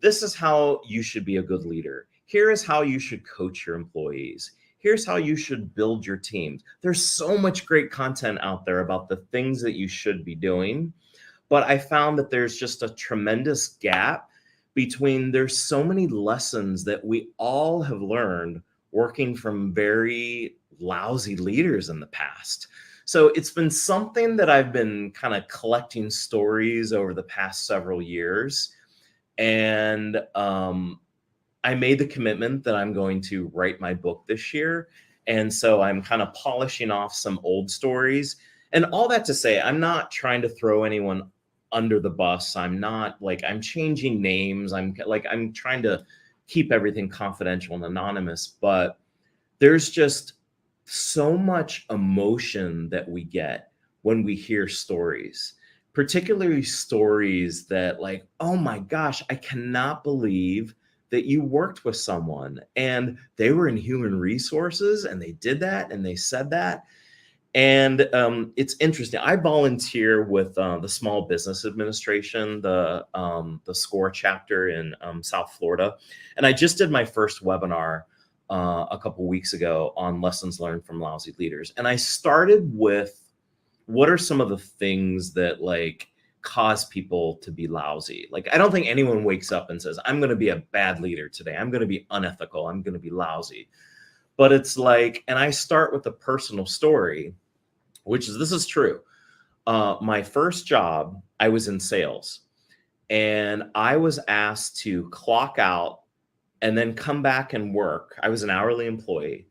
this is how you should be a good leader. Here is how you should coach your employees. Here's how you should build your teams. There's so much great content out there about the things that you should be doing. But I found that there's just a tremendous gap between there's so many lessons that we all have learned working from very lousy leaders in the past. So it's been something that I've been kind of collecting stories over the past several years. And I made the commitment that I'm going to write my book this year. And so I'm kind of polishing off some old stories. And all that to say, I'm not trying to throw anyone under the bus. I'm not like, I'm changing names. I'm trying to keep everything confidential and anonymous, but there's just so much emotion that we get when we hear stories, particularly stories that like, oh my gosh, I cannot believe that you worked with someone and they were in human resources and they did that and they said that. And it's interesting. I volunteer with the Small Business Administration, the SCORE chapter in South Florida. And I just did my first webinar a couple weeks ago on lessons learned from lousy leaders. And I started with what are some of the things that like cause people to be lousy? Like, I don't think anyone wakes up and says, I'm going to be a bad leader today. I'm going to be unethical. I'm going to be lousy. But it's like, and I start with a personal story, which is, this is true. My first job, I was in sales and I was asked to clock out and then come back and work. I was an hourly employee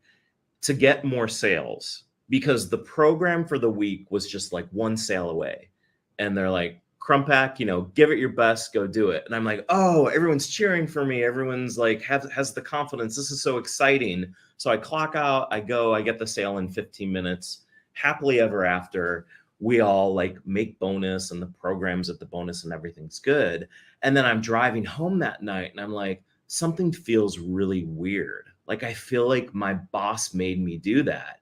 to get more sales because the program for the week was just like one sale away. And they're like, Krumpak, you know, give it your best, go do it. And I'm like, oh, everyone's cheering for me. Everyone's like, has the confidence. This is so exciting. So I clock out, I go, I get the sale in 15 minutes. Happily ever after, we all like make bonus and the programs at the bonus and everything's good. And then I'm driving home that night and I'm like, something feels really weird. Like, I feel like my boss made me do that.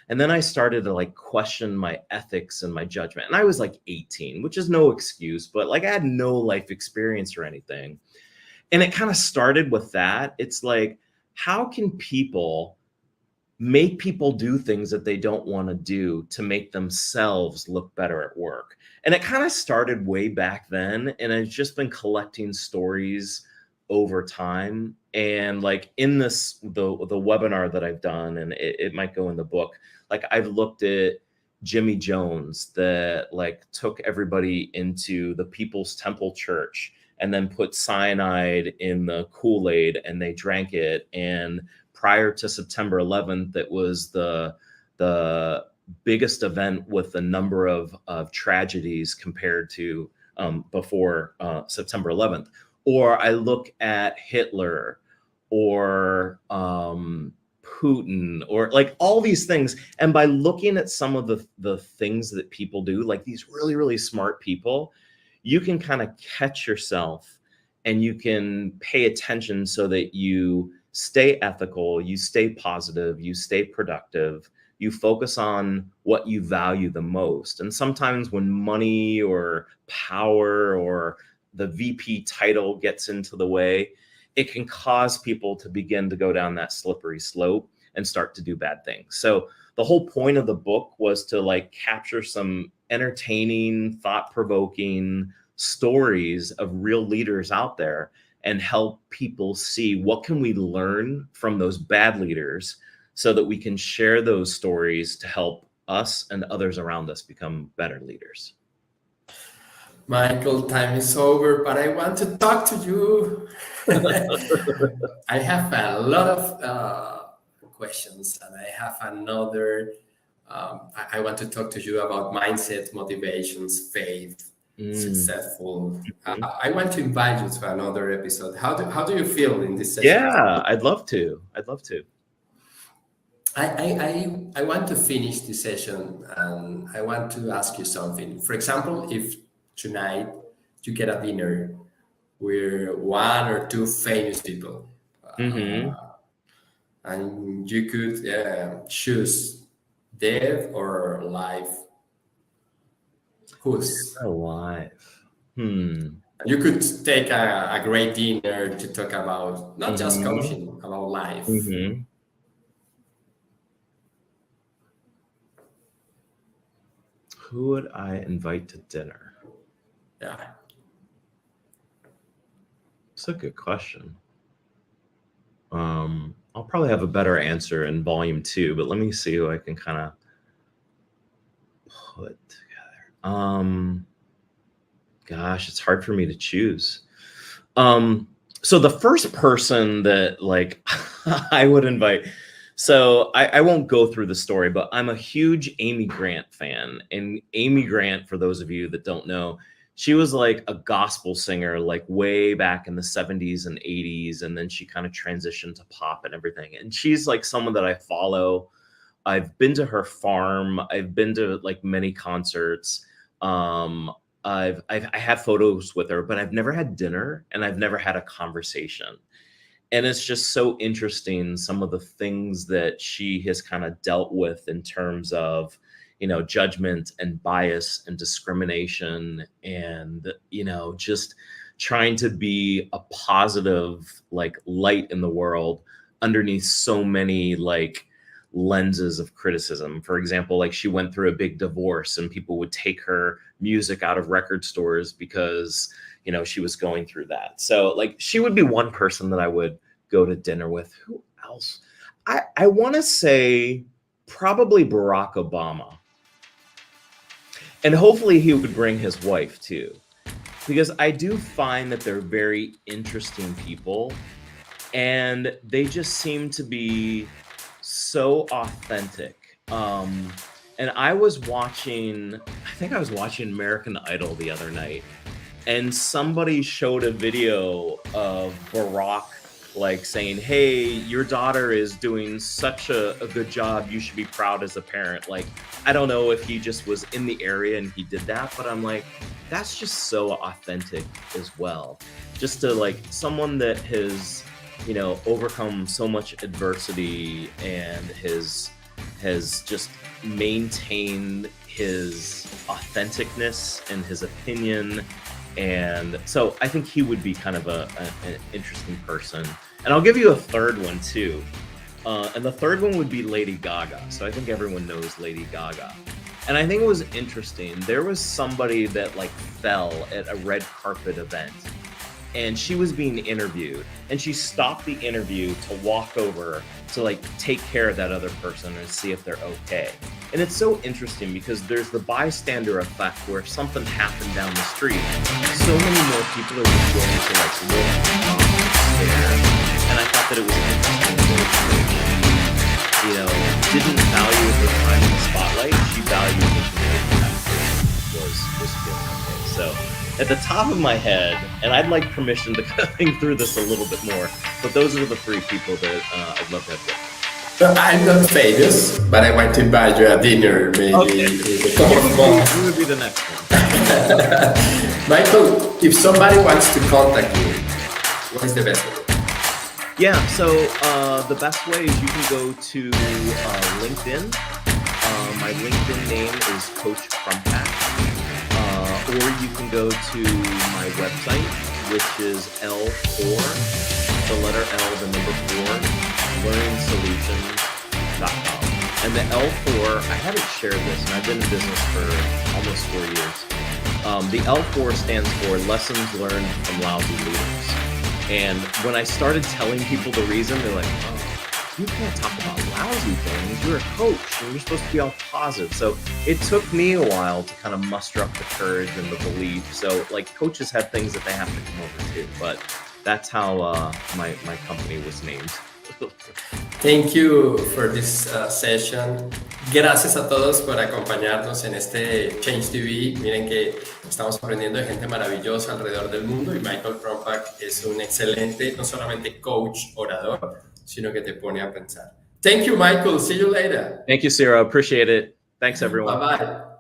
And then I started to like question my ethics and my judgment. And I was like 18, which is no excuse, but like I had no life experience or anything. And it kind of started with that. It's like, how can people make people do things that they don't want to do to make themselves look better at work? And it kind of started way back then. And I've just been collecting stories over time. And like in this, the webinar that I've done, and it might go in the book, like I've looked at Jimmy Jones that like took everybody into the People's Temple Church and then put cyanide in the Kool-Aid and they drank it. And prior to September 11th, it was the biggest event with the number of tragedies compared to before September 11th. Or I look at Hitler or Putin or like all these things. And by looking at some of the things that people do, like these really, really smart people, you can kind of catch yourself and you can pay attention so that you stay ethical, you stay positive, you stay productive, you focus on what you value the most. And sometimes when money or power or the VP title gets into the way, it can cause people to begin to go down that slippery slope and start to do bad things. So the whole point of the book was to like capture some entertaining, thought-provoking stories of real leaders out there and help people see what can we learn from those bad leaders so that we can share those stories to help us and others around us become better leaders. Michael, time is over, but I want to talk to you. I have a lot of questions, and I have another. I want to talk to you about mindset, motivations, faith, successful. I want to invite you to another episode. How do you feel in this session? Yeah, I'd love to. I want to finish this session and I want to ask you something. For example, if tonight you get a dinner with one or two famous people, Mm-hmm. and you could choose death or life, whose? Alive. Hmm. You could take a great dinner to talk about not just Mm-hmm. coaching, about life. Mm-hmm. Who would I invite to dinner? Yeah. It's a good question. I'll probably have a better answer in volume 2, but let me see who I can kind of put together. Gosh, it's hard for me to choose. So the first person that like I would invite, so I won't go through the story, but I'm a huge Amy Grant fan. And Amy Grant, for those of you that don't know, she was like a gospel singer like way back in the 70s and 80s. And then she kind of transitioned to pop and everything. And she's like someone that I follow. I've been to her farm. I've been to like many concerts. Um, I have photos with her, but I've never had dinner and I've never had a conversation. And it's just so interesting some of the things that she has kind of dealt with in terms of, judgment and bias and discrimination and, just trying to be a positive like light in the world underneath so many like lenses of criticism. For example, like she went through a big divorce and people would take her music out of record stores because, she was going through that. So like she would be one person that I would go to dinner with. Who else? I want to say probably Barack Obama. And hopefully he would bring his wife too, because I do find that they're very interesting people and they just seem to be so authentic. And I think I was watching American Idol the other night, and somebody showed a video of Barack like saying, "Hey, your daughter is doing such a good job. You should be proud as a parent." Like, I don't know if he just was in the area and he did that, but I'm like, that's just so authentic as well. Just to like someone that has, overcome so much adversity and has just maintained his authenticness and his opinion. And so I think he would be kind of an interesting person. And I'll give you a third one too. And the third one would be Lady Gaga. So I think everyone knows Lady Gaga. And I think it was interesting. There was somebody that like fell at a red carpet event and she was being interviewed and she stopped the interview to walk over to like take care of that other person and see if they're okay. And it's so interesting because there's the bystander effect where if something happened down the street, so many more people are just willing to like look there. And I thought that it was an interesting way to, didn't value her time in the spotlight. She valued the community that was feeling okay. So at the top of my head, and I'd like permission to kind of think through this a little bit more, but those are the three people that I'd love to have with. So I'm not famous, but I want to invite you a dinner maybe Okay. in a couple of months. Who would be the next one? Michael, if somebody wants to contact you, what is the best way? Yeah, so the best way is you can go to LinkedIn. My LinkedIn name is Coach Krumpak. Or you can go to my website, which is L4, the letter L, the number 4, learningsolutions.com. And the L4, I haven't shared this, and I've been in business for almost 4 years. The L4 stands for Lessons Learned from Lousy Leaders. And when I started telling people the reason, they're like, "Oh, you can't talk about lousy things. You're a coach and you're supposed to be all positive." So it took me a while to kind of muster up the courage and the belief. So like coaches have things that they have to come over to, but that's how my company was named. Thank you for this session. Gracias a todos por acompañarnos en este Change TV. Miren que estamos aprendiendo de gente maravillosa alrededor del mundo y Michael Krumpak es un excelente, no solamente coach, orador, sino que te pone a pensar. Thank you, Michael. See you later. Thank you, Ciro. Appreciate it. Thanks, everyone. Bye-bye.